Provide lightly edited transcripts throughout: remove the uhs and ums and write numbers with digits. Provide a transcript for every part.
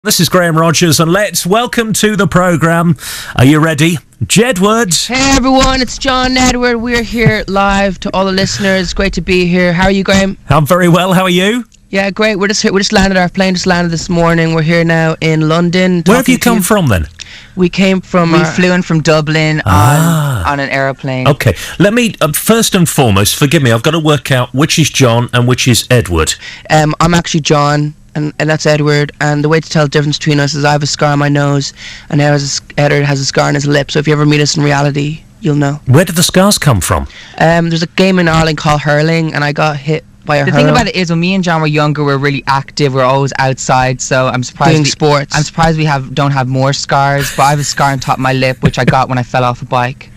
This is Graham Rogers, and let's welcome to the programme. Are you ready? Jedward. Hey everyone, it's John Edward. We're here live to all the listeners. Great to be here. How are you, Graham? I'm very well. How are you? Yeah, great. We're just landed. Our plane just landed this morning. We're here now in London. Where have you come from then? We came from. We flew in from Dublin on an aeroplane. Okay, let me first and foremost, forgive me. I've got to work out which is John and which is Edward. I'm actually John. And that's Edward, and the way to tell the difference between us is I have a scar on my nose, and Edward has a scar on his lip, so if you ever meet us in reality, you'll know. Where did the scars come from? There's a game in Ireland called hurling, and I got hit by a hurl. The thing about it is, when me and John were younger, we were really active, we were always outside, so I'm surprised doing sports. I'm surprised we don't have more scars, but I have a scar on top of my lip, which I got when I fell off a bike.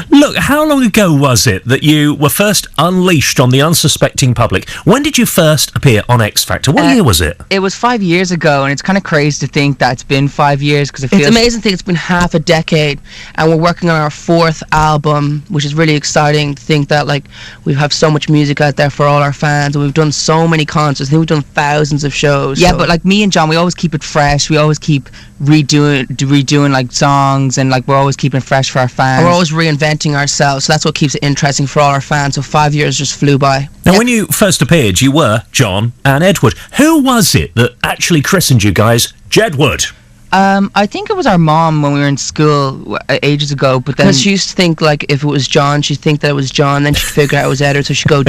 Look, how long ago was it that you were first unleashed on the unsuspecting public? When did you first appear on X Factor? What year was it? It was 5 years ago, and it's kind of crazy to think that it's been 5 years, because it feels... It's amazing to think it's been half a decade, and we're working on our 4th album, which is really exciting to think that, like, we have so much music out there for all our fans, and we've done so many concerts. I think we've done thousands of shows. Yeah, but like me and John, we always keep it fresh. We always keep redoing like songs, and like we're always keeping fresh for our fans. And we're always reinventing ourselves, so that's what keeps it interesting for all our fans. So 5 years just flew by. Now, when you first appeared, you were John and Edward. Who was it that actually christened you guys Jedward? I think it was our mom when we were in school ages ago, but then... Because she used to think, like, if it was John, she'd think that it was John, then she'd figure out it was Edward, so she'd go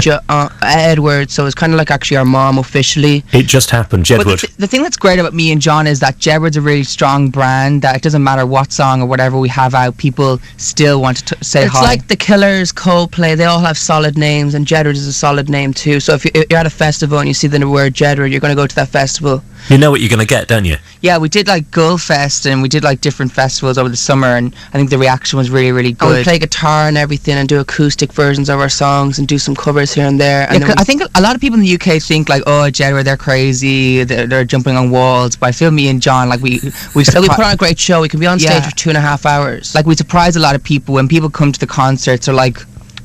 Edward, so it's kind of like actually our mom officially. It just happened, Jedward. But the thing that's great about me and John is that Jedward's a really strong brand, that it doesn't matter what song or whatever we have out, people still want to say hi. It's like The Killers, Coldplay, they all have solid names, and Jedward is a solid name too, so if you're at a festival and you see the word Jedward, you're going to go to that festival. You know what you're going to get, don't you? Yeah, we did like Gullfest, and we did like different festivals over the summer, and I think the reaction was really, really good. And we play guitar and everything, and do acoustic versions of our songs, and do some covers here and there. And yeah, I think a lot of people in the UK think like, oh, Jedward, they're crazy, they're jumping on walls. But I feel me and John, like we put on a great show. We can be on stage for 2.5 hours. Like we surprise a lot of people when people come to the concerts, or like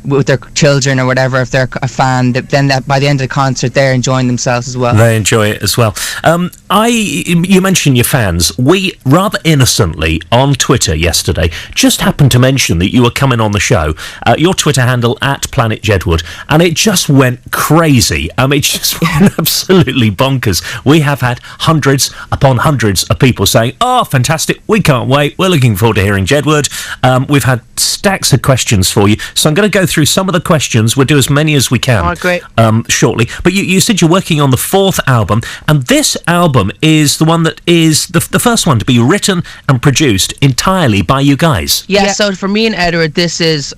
with their children or whatever, if they're a fan, then by the end of the concert they're enjoying themselves as well. They enjoy it as well. You mentioned your fans. We rather innocently on Twitter yesterday just happened to mention that you were coming on the show. Your Twitter handle @Planet Jedward, and it just went crazy. I mean, it just went absolutely bonkers. We have had hundreds upon hundreds of people saying, "Oh, fantastic! We can't wait. We're looking forward to hearing Jedward." We've had stacks of questions for you, so I'm going to go through some of the questions. We'll do as many as we can. Oh, great. Shortly. But you said you're working on the 4th album, and this album is the one that is the first one to be written and produced entirely by you guys. Yeah, so for me and Edward, this is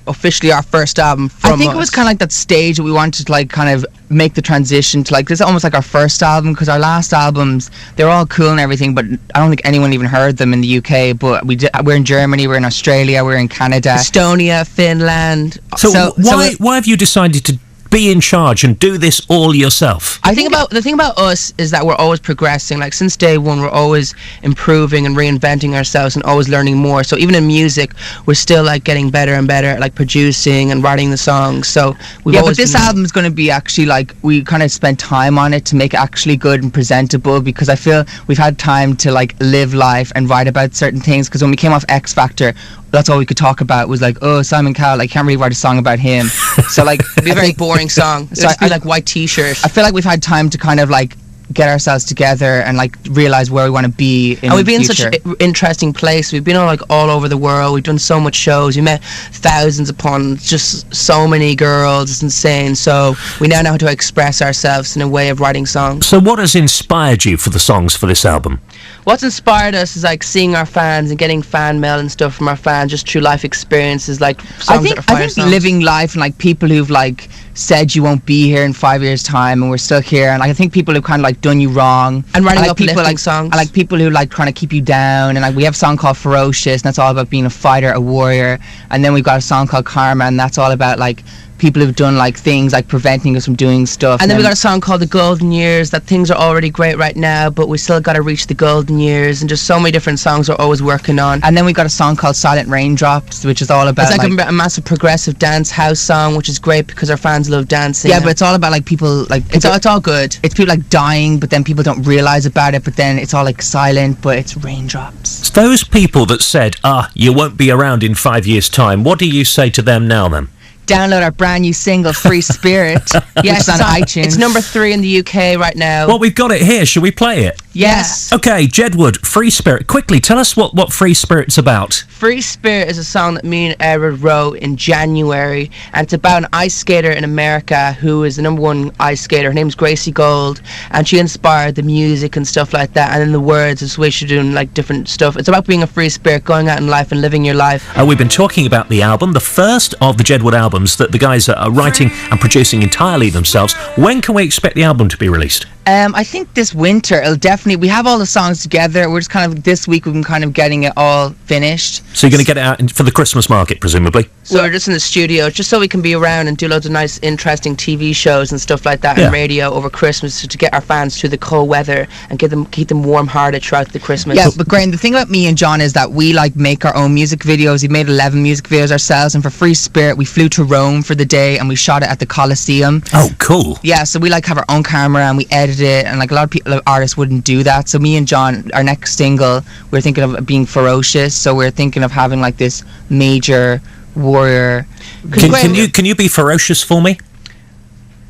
officially our first album from I think it was kind of like that stage that we wanted to like kind of make the transition to like, this is almost like our first album, because our last albums, they're all cool and everything, but I don't think anyone even heard them in the UK. But we're in Germany, we're in Australia, we're in Canada, Estonia, Finland. So why have you decided to be in charge and do this all yourself? The thing about us is that we're always progressing. Like since day one, we're always improving and reinventing ourselves and always learning more. So even in music, we're still like getting better and better at like producing and writing the songs. So but this album is going to be actually like, we kind of spent time on it to make it actually good and presentable, because I feel we've had time to like live life and write about certain things. Because when we came off X Factor, that's all we could talk about was like, oh, Simon Cowell, like, can't really write a song about him. So like, it'd be a very boring song. So I like white t-shirt. I feel like we've had time to kind of like get ourselves together and like realize where we want to be in and we've been the future. in such an interesting place. We've been all over the world. We've done so much shows. We met thousands upon just so many girls. It's insane. So we now know how to express ourselves in a way of writing songs. So what has inspired you for the songs for this album? What's inspired us is like seeing our fans and getting fan mail and stuff from our fans, just through life experiences, like songs that are fire songs. Living life, and like people who've like said you won't be here in 5 years' time and we're still here, and like, I think people who kind of like done you wrong, and writing like uplifting like songs, and like people who like trying to keep you down, and like we have a song called Ferocious, and that's all about being a fighter, a warrior. And then we've got a song called Karma, and that's all about like people who've done like things like preventing us from doing stuff. And then we got a song called The Golden Years, that things are already great right now, but we still got to reach the golden years, and just so many different songs we're always working on. And then we got a song called Silent Raindrops, which is all about it's like a massive progressive dance house song, which is great because our fans love dancing. Yeah, but it's all about like people like it's all good. It's people like dying, but then people don't realize about it, but then it's all like silent, but it's raindrops. It's those people that said, you won't be around in 5 years' time. What do you say to them now then? Download our brand new single, Free Spirit. Yes, it's on iTunes. It's number 3 in the UK right now. Well, we've got it here. Shall we play it? Yes. Okay, Jedward, Free Spirit. Quickly, tell us what Free Spirit's about. Free Spirit is a song that me and Edward wrote in January, and it's about an ice skater in America who is the #1 ice skater. Her name's Gracie Gold, and she inspired the music and stuff like that, and then the words is the way she's doing like different stuff. It's about being a free spirit, going out in life and living your life. We've been talking about the album, the first of the Jedward albums that the guys are writing and producing entirely themselves. When can we expect the album to be released? I think this winter it'll definitely. We have all the songs together. We're just kind of this week we've been kind of getting it all finished. So you're going to get it out for the Christmas market, presumably? So we're just in the studio, just so we can be around and do loads of nice, interesting TV shows and stuff like that, and radio over Christmas to get our fans through the cold weather and keep them warm-hearted throughout the Christmas. Yeah, but Graham, the thing about me and John is that we like make our own music videos. We made 11 music videos ourselves, and for Free Spirit, we flew to Rome for the day and we shot it at the Colosseum. Oh, cool. Yeah, so we like have our own camera and we edit it, and like a lot of people, artists wouldn't do that. So me and John, our next single, we're thinking of being ferocious. So we're thinking of having like this major warrior. Can you be ferocious for me?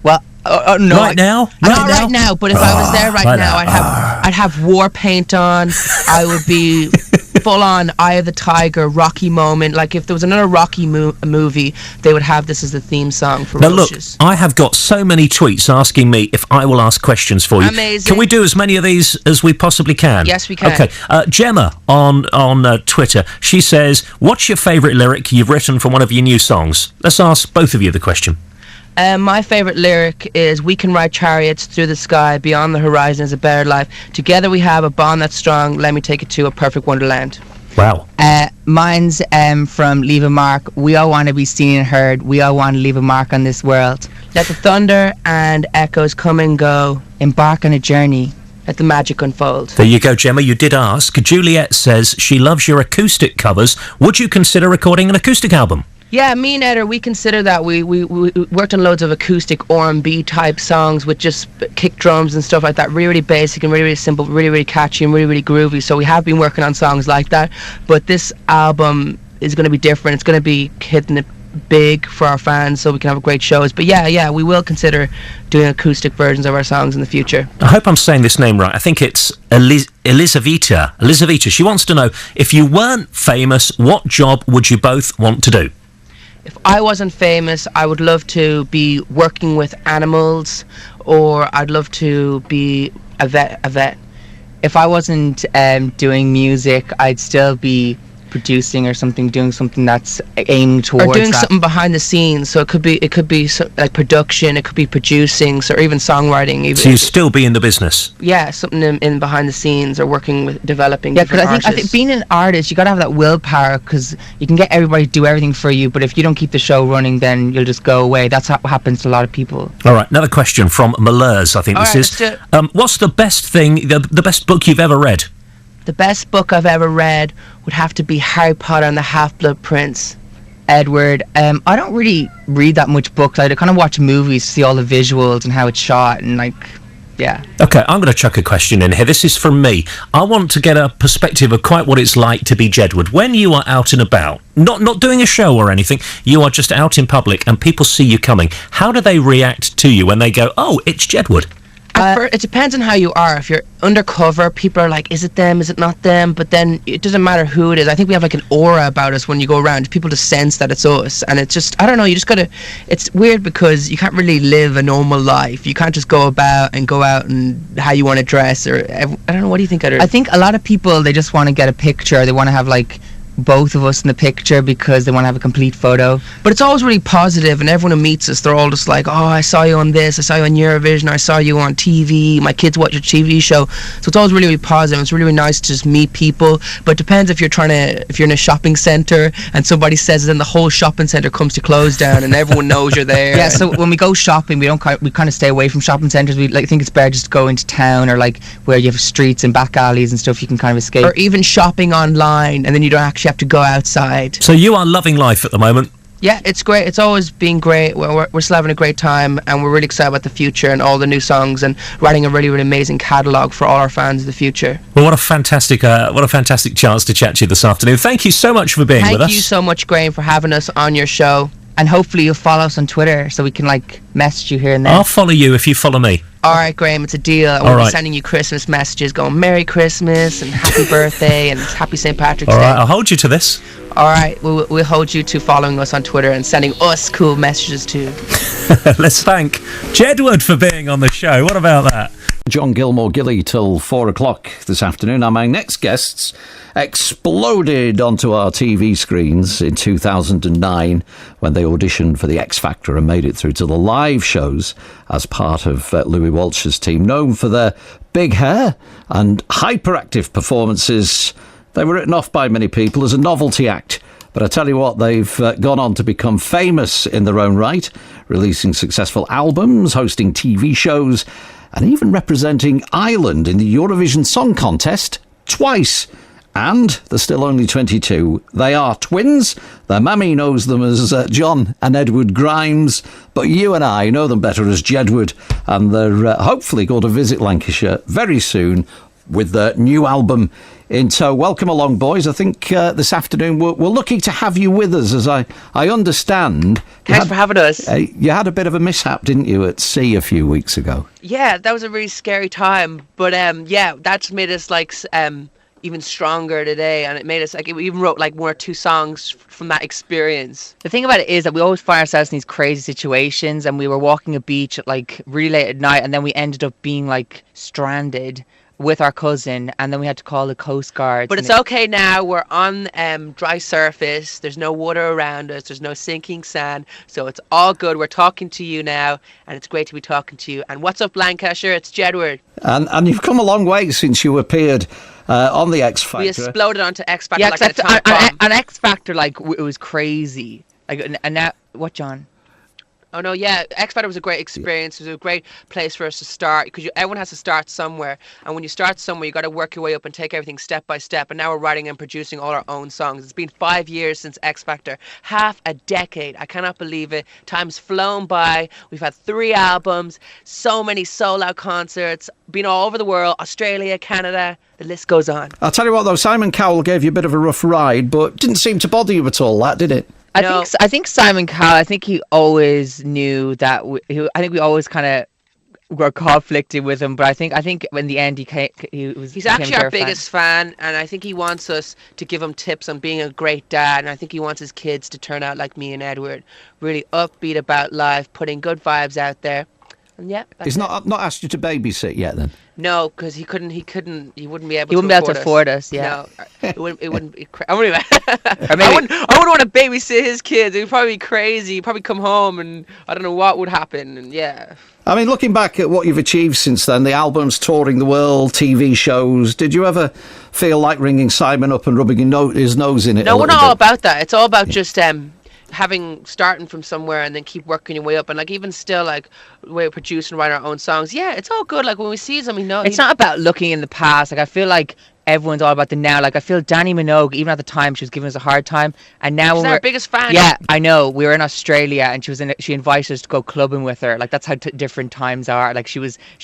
Well, no. Right now? Not right now, but if I was there right now, I'd have war paint on. I would be full on Eye of the Tiger, Rocky moment. Like if there was another Rocky movie, they would have this as the theme song for Ferocious. Now look, I have got so many tweets asking me if I will ask questions for you. Amazing. Can we do as many of these as we possibly can? Yes, we can. Okay. Gemma on Twitter, she says, what's your favourite lyric you've written for one of your new songs? Let's ask both of you the question. My favourite lyric is, we can ride chariots through the sky, beyond the horizon is a better life. Together we have a bond that's strong, let me take it to a perfect wonderland. Wow. Mine's from Leave a Mark. We all want to be seen and heard. We all want to leave a mark on this world. Let the thunder and echoes come and go. Embark on a journey. Let the magic unfold. There you go, Gemma. You did ask. Juliet says she loves your acoustic covers. Would you consider recording an acoustic album? Yeah, me and Eder, we consider that. We worked on loads of acoustic R&B type songs with just kick drums and stuff like that. Really, really basic and really, really simple, really, really catchy and really, really groovy. So we have been working on songs like that. But this album is going to be different. It's going to be hitting it big for our fans so we can have great shows. But yeah, we will consider doing acoustic versions of our songs in the future. I hope I'm saying this name right. I think it's Elizaveta. Elizaveta. She wants to know, if you weren't famous, what job would you both want to do? If I wasn't famous, I would love to be working with animals, or I'd love to be a vet. If I wasn't doing music, I'd still be producing or something, doing something that's aimed towards or doing something behind the scenes. So it could be like production, it could be producing, or even songwriting. Even so you'd still be in the business? Yeah, something in behind the scenes, or working with developing. Yeah, because I think being an artist, you got to have that willpower, because you can get everybody to do everything for you, but if you don't keep the show running, then you'll just go away. That's what happens to a lot of people. All right, another question from Malheurs, I think All this right, is. What's the best thing, the best book you've ever read? The best book I've ever read would have to be Harry Potter and the Half-Blood Prince. Edward, I don't really read that much books. I kind of watch movies, see all the visuals and how it's shot, and like, yeah. Okay, I'm going to chuck a question in here. This is from me. I want to get a perspective of quite what it's like to be Jedward. When you are out and about, not doing a show or anything, you are just out in public and people see you coming. How do they react to you when they go, oh, it's Jedward? It depends on how you are. If you're undercover, people are like, is it them, is it not them? But then it doesn't matter who it is. I think we have like an aura about us when you go around. People just sense that it's us. And it's just, I don't know, you just gotta, it's weird because you can't really live a normal life. You can't just go out and how you want to dress, or I don't know, what do you think, Edward? I think a lot of people, they just want to get a picture. They want to have like both of us in the picture because they want to have a complete photo. But it's always really positive, and everyone who meets us, they're all just like, oh, I saw you on this, I saw you on Eurovision, I saw you on TV, my kids watch your TV show. So it's always really, really positive. It's really, really nice to just meet people. But it depends if you're in a shopping centre and somebody says it, then the whole shopping centre comes to close down and everyone knows you're there. Yeah, so when we go shopping, we kind of stay away from shopping centres. We think it's better just to go into town, or like where you have streets and back alleys and stuff you can kind of escape. Or even shopping online, and then you don't actually have to go outside. So you are loving life at the moment? Yeah, it's great. It's always been great. We're still having a great time, and we're really excited about the future and all the new songs, and writing a really, really amazing catalogue for all our fans of the future. Well, what a fantastic chance to chat to you this afternoon. Thank you so much for being with us. Thank you so much, Graham, for having us on your show. And hopefully you'll follow us on Twitter so we can message you here and there. I'll follow you if you follow me. All right, Graham, it's a deal. We'll be sending you Christmas messages going Merry Christmas and Happy Birthday and Happy St. Patrick's Day. All right, I'll hold you to this. All right, we'll hold you to following us on Twitter and sending us cool messages too. Let's thank Jedward for being on the show. What about that? John Gilmore Gilly till 4 o'clock this afternoon. And my next guests exploded onto our TV screens in 2009 when they auditioned for the X Factor and made it through to the live shows as part of Louis Walsh's team. Known for their big hair and hyperactive performances, they were written off by many people as a novelty act. But I tell you what, they've gone on to become famous in their own right, releasing successful albums, hosting TV shows, and even representing Ireland in the Eurovision Song Contest twice. And they're still only 22. They are twins. Their mammy knows them as John and Edward Grimes, but you and I know them better as Jedward, and they're hopefully going to visit Lancashire very soon with their new album in tow. Welcome along, boys. I think this afternoon we're lucky to have you with us, as I understand. Thanks for having us. You had a bit of a mishap, didn't you, at sea a few weeks ago? Yeah, that was a really scary time. But yeah, that's made us even stronger today, and it made us we even wrote 1 or 2 songs from that experience. The thing about it is that we always find ourselves in these crazy situations, and we were walking a beach at really late at night, and then we ended up being stranded with our cousin, and then we had to call the Coast Guard. But it's okay now. We're on dry surface. There's no water around us. There's no sinking sand. So it's all good. We're talking to you now, and it's great to be talking to you. And what's up, Lancashire? It's Jedward. And you've come a long way since you appeared on the X Factor. We exploded onto X Factor yeah, a time bomb. On X Factor, it was crazy. And now, what, John? Oh no, yeah, X Factor was a great experience. It was a great place for us to start, because everyone has to start somewhere, and when you start somewhere, you got to work your way up and take everything step by step. And now we're writing and producing all our own songs. It's been 5 years since X Factor, half a decade. I cannot believe it. Time's flown by. We've had 3 albums, so many sold-out concerts, been all over the world, Australia, Canada. The list goes on. I'll tell you what, though, Simon Cowell gave you a bit of a rough ride, but didn't seem to bother you at all, that did it? I think Simon Cowell, I think he always knew that. I think we always kind of were conflicted with him, but I think in the end he's actually our biggest fan, and I think he wants us to give him tips on being a great dad, and I think he wants his kids to turn out like me and Edward, really upbeat about life, putting good vibes out there. And yeah, he's not asked you to babysit yet, then? No, because he wouldn't be able. He wouldn't be able to afford us. Yeah, no, it wouldn't be. I wouldn't want to babysit his kids. It would probably be crazy. He'd probably come home, and I don't know what would happen. And yeah. I mean, looking back at what you've achieved since then, the albums, touring the world, TV shows, did you ever feel like ringing Simon up and rubbing his nose in it? No, we're not all about that. It's all about just starting from somewhere and then keep working your way up, and even still we're producing and writing our own songs. Yeah, it's all good. When we see them, it's not about looking in the past. I feel like everyone's all about the now. I feel Danny Minogue, even at the time, she was giving us a hard time, and now she's our biggest fan. Yeah, I know. We were in Australia, and she invited us to go clubbing with her. That's how different times are. She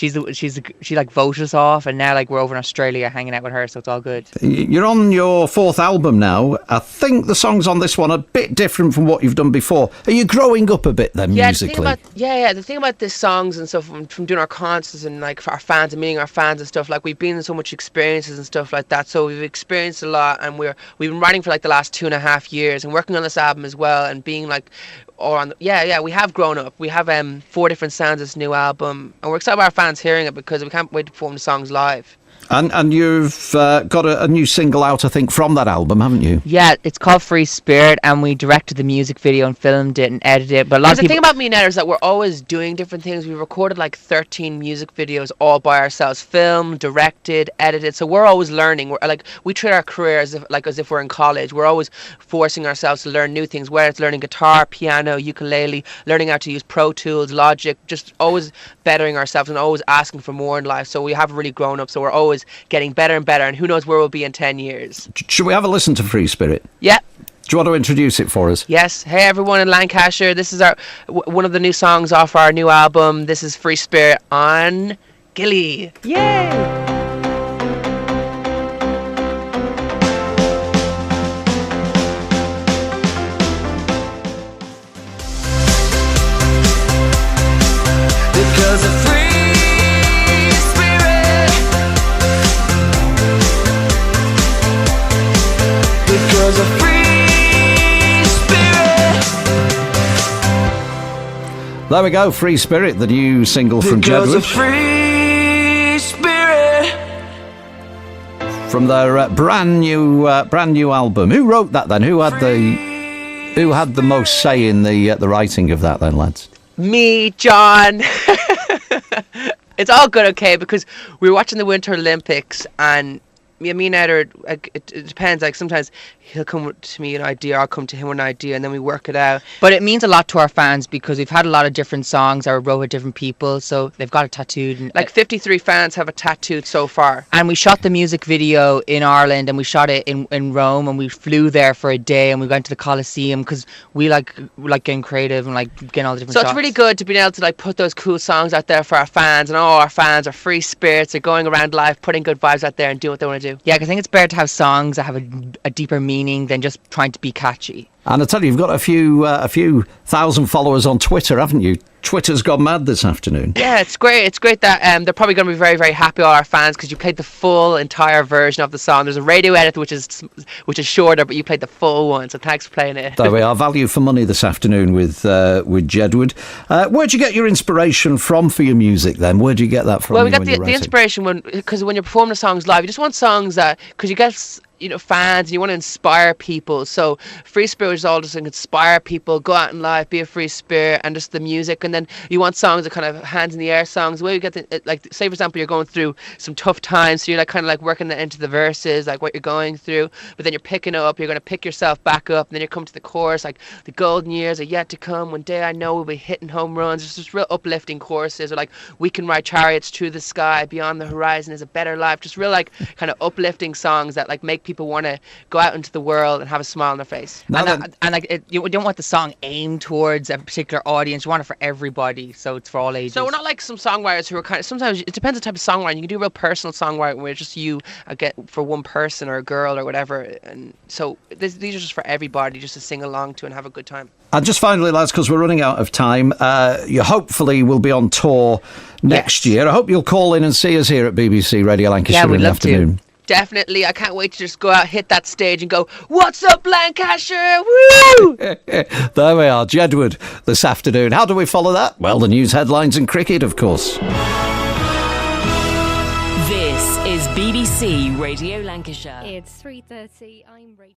voted us off, and now we're over in Australia hanging out with her, so it's all good. You're on your 4th album now. I think the songs on this one are a bit different from what you've done before. Are you growing up a bit then, musically? The thing about the songs and stuff, from doing our concerts and for our fans and meeting our fans and stuff, we've been in so much experiences and stuff like that, so we've experienced a lot, and we've been writing for the last 2.5 years and working on this album as well, and being we have grown up. We have 4 different sounds this new album, and we're excited about our fans hearing it, because we can't wait to perform the songs live. And you've got a new single out, I think, from that album, haven't you? Yeah, it's called Free Spirit, and we directed the music video and filmed it and edited it. But a lot of the people... thing about me and Ed is that we're always doing different things. We recorded like 13 music videos all by ourselves, filmed, directed, edited. So we're always learning. We treat our career as if we're in college. We're always forcing ourselves to learn new things, whether it's learning guitar, piano, ukulele, learning how to use Pro Tools, Logic, just always bettering ourselves and always asking for more in life. So we have really grown up. So we're always getting better and better, and who knows where we'll be in 10 years. Should we have a listen to Free Spirit? Yeah. Do you want to introduce it for us? Yes. Hey everyone in Lancashire, this is one of the new songs off our new album. This is Free Spirit on Gilly. Yay! Because of free spirit, because of free spirit. There we go, Free Spirit, the new single from Because Jedward. of free spirit. From their brand new album. Who wrote that then? Who had the most say in the writing of that then, lads? Me, John. It's all good, okay, because we were watching the Winter Olympics, and me and Ed are, like, it depends, like sometimes he'll come to me with an idea, I'll come to him with an idea, and then we work it out. But it means a lot to our fans because we've had a lot of different songs that were wrote with different people, so they've got it tattooed. And, like 53 fans have it tattooed so far. And we shot the music video in Ireland, and we shot it in Rome, and we flew there for a day, and we went to the Colosseum because we like getting creative and like getting all the different So shots. it's really good to be able to like put those cool songs out there for our fans, and all our fans are free spirits, they're going around life putting good vibes out there and doing what they want to do. Yeah, 'cause I think it's better to have songs that have a deeper meaning than just trying to be catchy. And I tell you, you've got a few thousand followers on Twitter, haven't you? Twitter's gone mad this afternoon. Yeah, it's great. It's great that they're probably going to be very, very happy, all our fans, because you played the full entire version of the song. There's a radio edit which is shorter, but you played the full one. So thanks for playing it. There we are, value for money this afternoon with Jedward. Where'd you get your inspiration from for your music then? Where'd you get that from? Well, we got the inspiration because when you're performing the songs live, you just want songs that, because you get fans and you want to inspire people. So Free Spirit is all just to inspire people, go out in life, be a free spirit, and just the music. And then you want songs that kind of hands in the air songs where you get like, say for example, you're going through some tough times, so you're like kind of like working that into the verses, like what you're going through, but then you're picking it up, you're going to pick yourself back up, and then you come to the chorus like the golden years are yet to come, one day I know we'll be hitting home runs. There's just real uplifting choruses, or like we can ride chariots through the sky, beyond the horizon is a better life. Just real like kind of uplifting songs that like make people want to go out into the world and have a smile on their face. You don't want the song aimed towards a particular audience. You want it for everybody, so it's for all ages. So we're not like some songwriters who are kind of, sometimes it depends on the type of songwriting. You can do real personal songwriting where it's just you get for one person or a girl or whatever, and so these are just for everybody, just to sing along to and have a good time. And just finally, lads, because we're running out of time, you hopefully will be on tour next year. I hope you'll call in and see us here at BBC Radio Lancashire in the afternoon. Definitely. I can't wait to just go out, hit that stage and go, "What's up, Lancashire? Woo!" There we are, Jedward this afternoon. How do we follow that? Well, the news headlines and cricket, of course. This is BBC Radio Lancashire. It's 3:30. I'm Rachel.